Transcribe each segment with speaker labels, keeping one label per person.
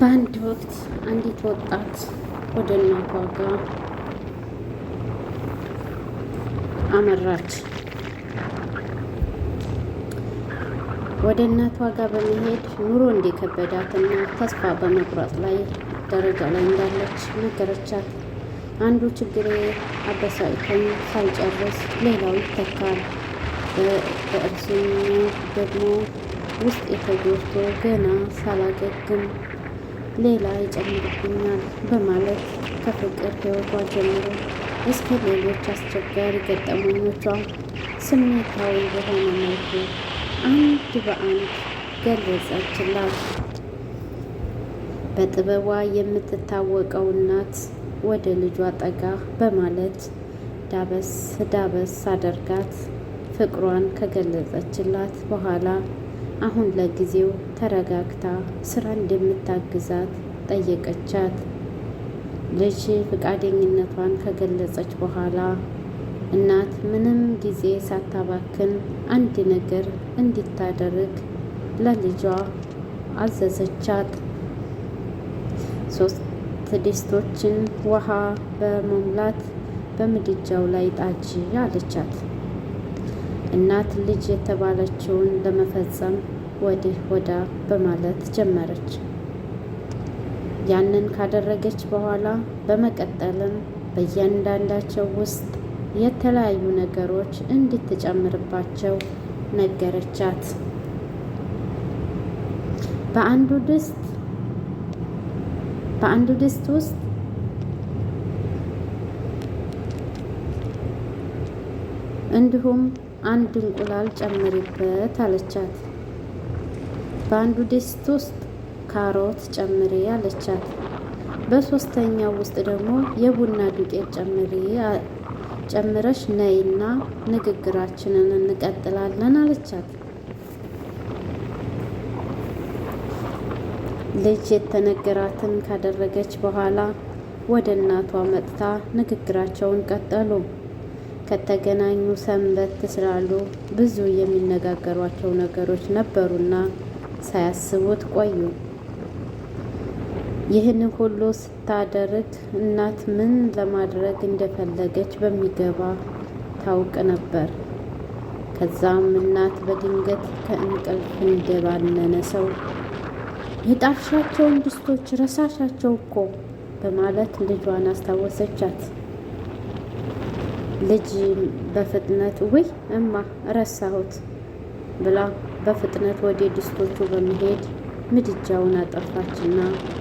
Speaker 1: በአንድ ወቅት አንዲት ወጣት ወደ እናቷ ጋር አመራች። ወደ እናቷ ጋር በመሄድ ኑሮ እንደከበዳትና ተስፋ በመቁረጥ ላይ ደረጃ ላይ እንዳለች ነገረቻት። አንዱ ችግሬ አበሳጭቶኝ ሳልጨርስ ሌላው ይተካል፣ በእርሱም ደግሞ ውስጥ የተጎድቶ ገና ሳላገግም ሌላ ይጨምርብኛል በማለት ከፍቅር ሕይወቷ ጀምሮ እስከ ሌሎች አስቸጋሪ ገጠመኞቿ ስሜታዊ በሆነ መልኩ አንድ በአንድ ገለጸችላት። በጥበቧ የምትታወቀው እናት ወደ ልጇ ጠጋ በማለት ዳበስ ዳበስ አድርጋት ፍቅሯን ከገለጸችላት በኋላ አሁን ለጊዜው ተረጋግታ ስራ እንደምታግዛት ጠየቀቻት። ልጅ ፈቃደኝነቷን ከገለጸች በኋላ እናት ምንም ጊዜ ሳታባክን አንድ ነገር እንድታደርግ ለልጇ አዘዘቻት። 3 ድስቶችን ውሃ በመሙላት በምድጃው ላይ ጣጂ አለቻት። እናት ልጅ የተባለችውን ለመፈጸም ወዲህ ወዳ በማለት ጀመረች። ያንን ካደረገች በኋላ በመቀጠልም በእያንዳንዳቸው ውስጥ የተለያዩ ነገሮች እንድትጨምርባቸው ነገረቻት። በአንዱ ድስት ውስጥ እንዲሁም አንድ እንቁላል ጨምሪበት አለቻት። በአንዱ ድስት ውስጥ ካሮት ጨምሪ አለቻት። በሶስተኛው ውስጥ ደግሞ የቡና ዱቄት ጨምረሽ ነይና ንግግራችንን እንቀጥላለን አለቻት። ልጅ የተነገራትን ካደረገች በኋላ ወደ እናቷ መጥታ ንግግራቸውን ቀጠሉ። ከተገናኙ ሰንበት ስላሉ ብዙ የሚነጋገሯቸው ነገሮች ነበሩና ሳያስቡት ቆዩ። ይህን ሁሉ ስታደርግ እናት ምን ለማድረግ እንደፈለገች በሚገባ ታውቅ ነበር። ከዛም እናት በድንገት ከእንቅልፍ እንደባነነ ሰው የጣፍሻቸውን ድስቶች ረሳሻቸው እኮ በማለት ልጇን አስታወሰቻት። ልጅ በፍጥነት ውይ እማ ረሳሁት ብላ በፍጥነት ወደ ድስቶቹ በመሄድ ምድጃውን አጠፋችና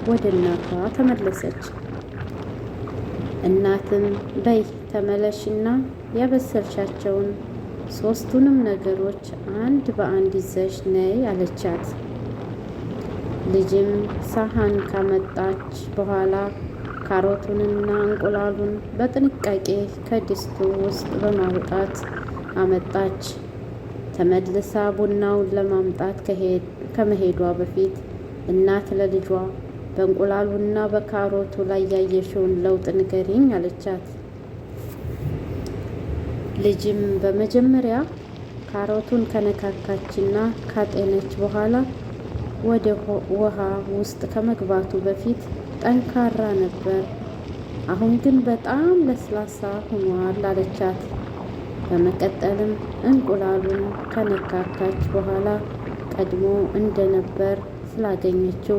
Speaker 1: ወደ እናቷ ተመለሰች። እናትም በይ ተመለሽና ያበሰልሻቸውን 3ቱንም ነገሮች አንድ በአንድ ይዘሽ ነይ አለቻት። ልጅም ሳህን ካመጣች በኋላ ካሮቱንና እንቁላሉን በጥንቃቄ ከድስቱ ውስጥ በማውጣት አመጣች። ተመልሳ ቡናውን ለማምጣት ከመሄዷ በፊት እናት ለልጇ በእንቁላሉና በካሮቱ ላይ ያየሽውን ለውጥ ንገሪኝ አለቻት። ልጅም በመጀመሪያ ካሮቱን ከነካካችና ካጤነች በኋላ ወደ ውሃ ውስጥ ከመግባቱ በፊት ጠንካራ ነበር፣ አሁን ግን በጣም ለስላሳ ሆኗል አለቻት። በመቀጠልም እንቁላሉን ከነካካች በኋላ ቀድሞ እንደነበር ስላገኘችው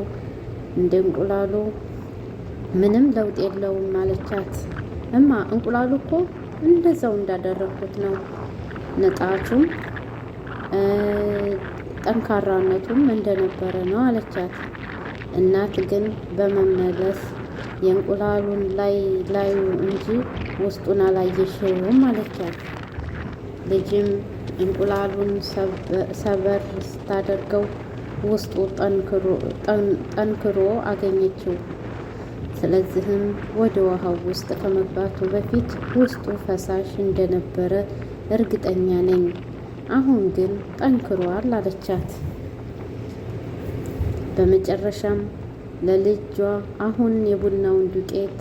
Speaker 1: እንደ እንቁላሉ ምንም ለውጥ የለውም አለቻት። እማ እንቁላሉ እኮ እንደዛው እንዳደረኩት ነው፣ ንጣቱም ጠንካራነቱም እንደነበረ ነው አለቻት። እናት ግን በመመለስ የእንቁላሉን ላዩ እንጂ ውስጡን አላየሽውም አለቻት። ልጅም እንቁላሉን ሰበር ስታደርገው ውስጡ ጠንክሮ አገኘችው። ስለዚህም ወደ ውሃው ውስጥ ከመግባቱ በፊት ውስጡ ፈሳሽ እንደነበረ እርግጠኛ ነኝ፣ አሁን ግን ጠንክሯል አለቻት። በመጨረሻም ለልጇ አሁን የቡናውን ዱቄት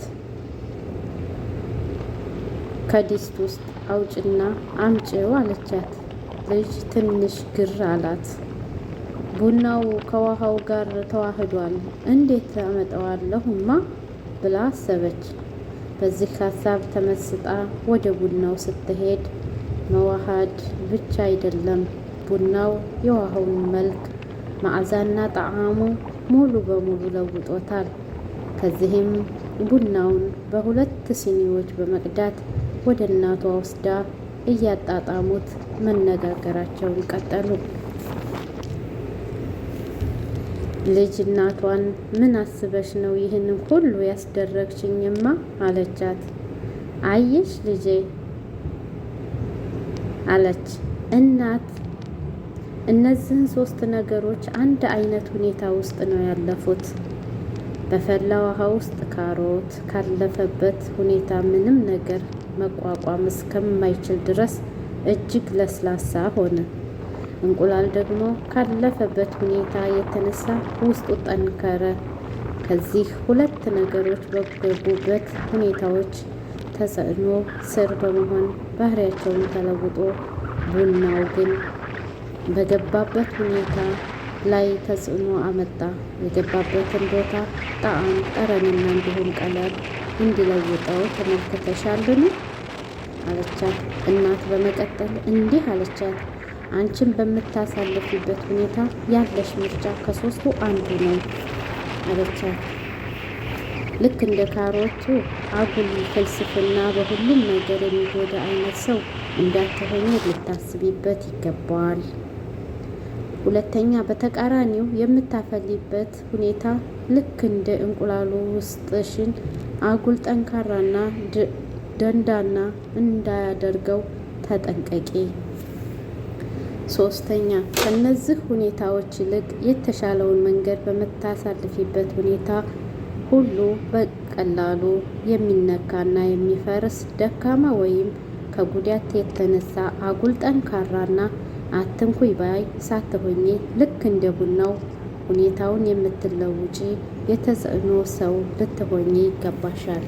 Speaker 1: ከድስት ውስጥ አውጭና አምጪው አለቻት። ልጅ ትንሽ ግር አላት። ቡናው ከውሃው ጋር ተዋህዷል፣ እንዴት አመጣዋለሁማ ብላ አሰበች። በዚህ ሀሳብ ተመስጣ ወደ ቡናው ስትሄድ መዋሃድ ብቻ አይደለም፣ ቡናው የውሃውን መልክ፣ መዓዛና ጣዕሙ ሙሉ በሙሉ ለውጦታል። ከዚህም ቡናውን በሁለት ሲኒዎች በመቅዳት ወደ እናቷ ወስዳ እያጣጣሙት መነጋገራቸውን ቀጠሉ። ልጅ እናቷን ምን አስበሽ ነው ይህንን ሁሉ ያስደረግሽኝማ? አለቻት። አየሽ ልጄ አለች እናት፣ እነዚህን 3 ነገሮች አንድ አይነት ሁኔታ ውስጥ ነው ያለፉት። በፈላ ውሃ ውስጥ ካሮት ካለፈበት ሁኔታ ምንም ነገር መቋቋም እስከማይችል ድረስ እጅግ ለስላሳ ሆነ። እንቁላል ደግሞ ካለፈበት ሁኔታ የተነሳ ውስጡ ጠንከረ። ከዚህ 2 ነገሮች በገቡበት ሁኔታዎች ተጽዕኖ ስር በመሆን ባህሪያቸውን ተለውጦ ቡናው ግን በገባበት ሁኔታ ላይ ተጽዕኖ አመጣ። የገባበትን ቦታ ጣዕም፣ ጠረንና እንዲሁም ቀለም እንዲለውጠው ተመልክተሻልን? አለቻት እናት። በመቀጠል እንዲህ አለቻት፣ አንቺን በምታሳልፊበት ሁኔታ ያለሽ ምርጫ ከ3ቱ አንዱ ነው አለቻት። ልክ እንደ ካሮቱ አጉል ፍልስፍና በሁሉም ነገር የሚጎዳ አይነት ሰው እንዳትሆኚ ልታስቢበት ይገባዋል። ሁለተኛ፣ በተቃራኒው የምታፈሊበት ሁኔታ ልክ እንደ እንቁላሉ ውስጥሽን አጉል ጠንካራና ደንዳና እንዳያደርገው ተጠንቀቂ። ሶስተኛ፣ ከነዚህ ሁኔታዎች ይልቅ የተሻለውን መንገድ በምታሳልፊበት ሁኔታ ሁሉ በቀላሉ የሚነካና የሚፈርስ ደካማ ወይም ከጉዳት የተነሳ አጉል ጠንካራና አትንኩኝ ባይ ሳትሆኚ ልክ እንደ ቡናው ሁኔታውን የምትለውጪ የተጽዕኖ ሰው ልትሆኚ ይገባሻል።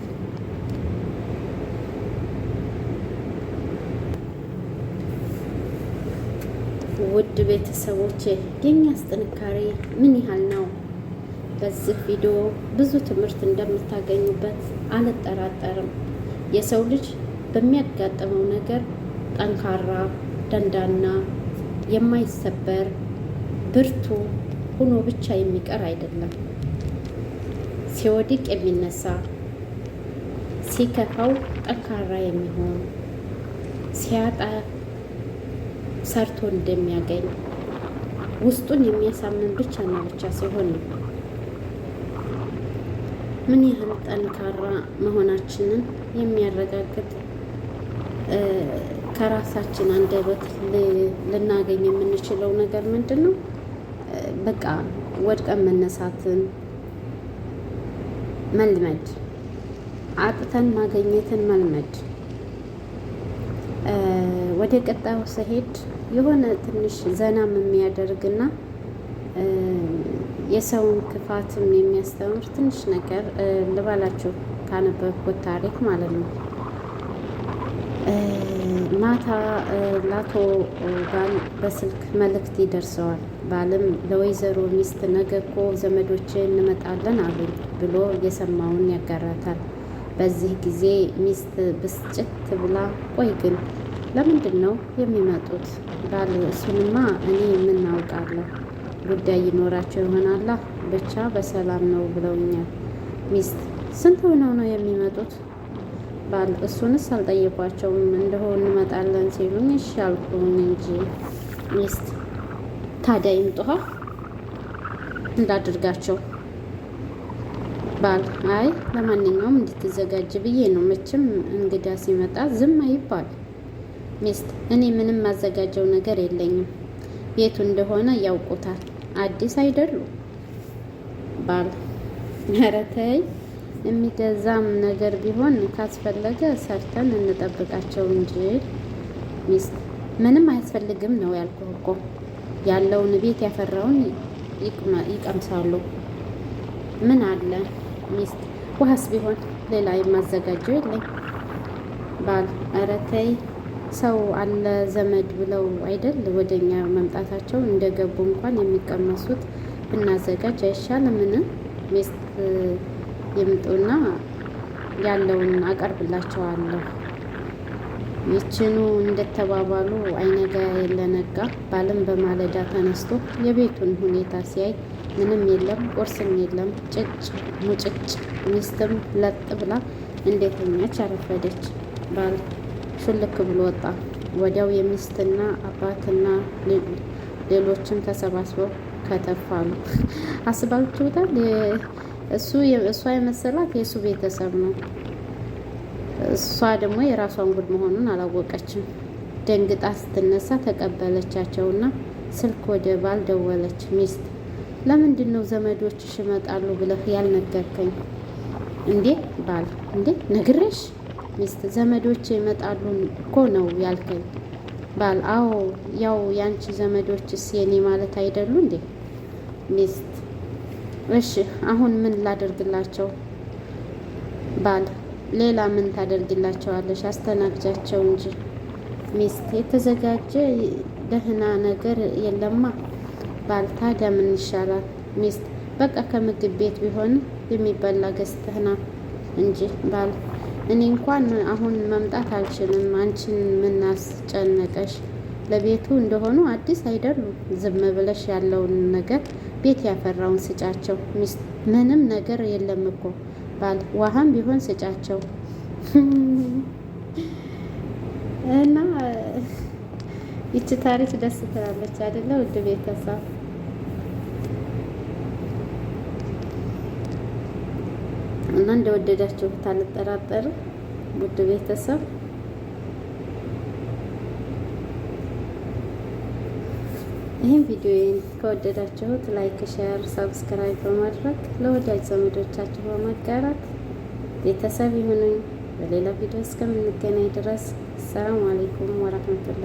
Speaker 1: ውድ ቤተሰቦች የኛስ ጥንካሬ ምን ያህል ነው? በዚህ ቪዲዮ ብዙ ትምህርት እንደምታገኙበት አልጠራጠርም። የሰው ልጅ በሚያጋጥመው ነገር ጠንካራ፣ ደንዳና፣ የማይሰበር ብርቱ ሆኖ ብቻ የሚቀር አይደለም። ሲወድቅ የሚነሳ፣ ሲከፋው ጠንካራ የሚሆን፣ ሲያጣ ሰርቶ እንደሚያገኝ ውስጡን የሚያሳምን ብቻና ብቻ ሲሆን ነው። ምን ያህል ጠንካራ መሆናችንን የሚያረጋግጥ ከራሳችን አንደበት ልናገኝ የምንችለው ነገር ምንድን ነው? በቃ ወድቀን መነሳትን መልመድ፣ አጥተን ማግኘትን መልመድ። ወደ ቀጣዩ ስሄድ የሆነ ትንሽ ዘናም የሚያደርግና የሰውን ክፋትም የሚያስተምር ትንሽ ነገር ልባላችሁ ካነበብኩት ታሪክ ማለት ነው። ማታ ለአቶ ባል በስልክ መልእክት ይደርሰዋል። ባልም ለወይዘሮ ሚስት ነገ እኮ ዘመዶች እንመጣለን አሉኝ ብሎ የሰማውን ያጋራታል። በዚህ ጊዜ ሚስት ብስጭት ብላ ቆይ ግን ለምንድን ነው የሚመጡት? ባል እሱንማ እኔ ምን አውቃለሁ፣ ጉዳይ ይኖራቸው ይሆናላ፣ ብቻ በሰላም ነው ብለውኛል። ሚስት ስንት ሆነው ነው የሚመጡት? ባል እሱንስ አልጠየቋቸውም፣ እንደሆ እንመጣለን ሲሉኝ እሺ አልኩኝ እንጂ። ሚስት ታዲያ ይምጡሃ እንዳድርጋቸው። ባል አይ ለማንኛውም እንድትዘጋጅ ብዬ ነው፣ መቼም እንግዳ ሲመጣ ዝም አይባል። ሚስት እኔ ምንም ማዘጋጀው ነገር የለኝም፣ ቤቱ እንደሆነ ያውቁታል፣ አዲስ አይደሉ። ባል ኧረ ተይ፣ የሚገዛም ነገር ቢሆን ካስፈለገ ሰርተን እንጠብቃቸው እንጂ። ሚስት ምንም አያስፈልግም ነው ያልኩህ እኮ፣ ያለውን ቤት ያፈራውን ይቀምሳሉ። ምን አለ። ሚስት ውሃስ ቢሆን ሌላ የማዘጋጀው የለኝ። ባል ኧረ ተይ፣ ሰው አለ ዘመድ ብለው አይደል ወደኛ መምጣታቸው። እንደገቡ እንኳን የሚቀመሱት ብናዘጋጅ አይሻልምን? ሚስት ይምጡና ያለውን አቀርብላቸዋለሁ። ይችኑ እንደተባባሉ አይነጋ የለነጋ ባልም በማለዳ ተነስቶ የቤቱን ሁኔታ ሲያይ ምንም የለም፣ ቁርስም የለም፣ ጭጭ ሙጭጭ። ሚስትም ለጥ ብላ እንደተኛች አረፈደች። ባል ሹልክ ብሎ ወጣ። ወዲያው የሚስትና አባትና ሌሎችም ተሰባስበው ከተፋሉ። አስባችሁታል? እሷ የመሰላት የእሱ ቤተሰብ ነው። እሷ ደግሞ የራሷን ጉድ መሆኑን አላወቀችም። ደንግጣ ስትነሳ ተቀበለቻቸውና ስልክ ወደ ባል ደወለች። ሚስት ለምንድን ነው ዘመዶችሽ ይመጣሉ ብለህ ያልነገርከኝ እንዴ? ባል እንዴ ነግሬሽ። ሚስት ዘመዶች ይመጣሉ እኮ ነው ያልከኝ። ባል አዎ፣ ያው ያንቺ ዘመዶችስ የኔ ማለት አይደሉ እንዴ? ሚስት እሺ አሁን ምን ላደርግላቸው? ባል ሌላ ምን ታደርግላቸዋለሽ? አስተናግጃቸው እንጂ። ሚስት የተዘጋጀ ደህና ነገር የለማ? ባል ታዲያ ምን ይሻላል? ሚስት በቃ ከምግብ ቤት ቢሆን የሚበላ ገዝተህና እንጂ። ባል እኔ እንኳን አሁን መምጣት አልችልም። አንቺን ምናስጨነቀሽ? ለቤቱ እንደሆኑ አዲስ አይደሉም። ዝም ብለሽ ያለውን ነገር ቤት ያፈራውን ስጫቸው። ሚስት ምንም ነገር የለም እኮ። ባል ውሃም ቢሆን ስጫቸው። እና ይቺ ታሪክ ደስ ትላለች አይደለ? ውድ ቤተሰብ እና እንደወደዳችሁት አልጠራጠርም። ውድ ቤተሰብ ይህን ቪዲዮዬን ከወደዳችሁት ላይክ፣ ሼር፣ ሰብስክራይብ በማድረግ ለወዳጅ ዘመዶቻችሁ በማጋራት ቤተሰብ ይሁኑኝ። በሌላ ቪዲዮ እስከምንገናኝ ድረስ ሰላም አለይኩም ወራህመቱላሂ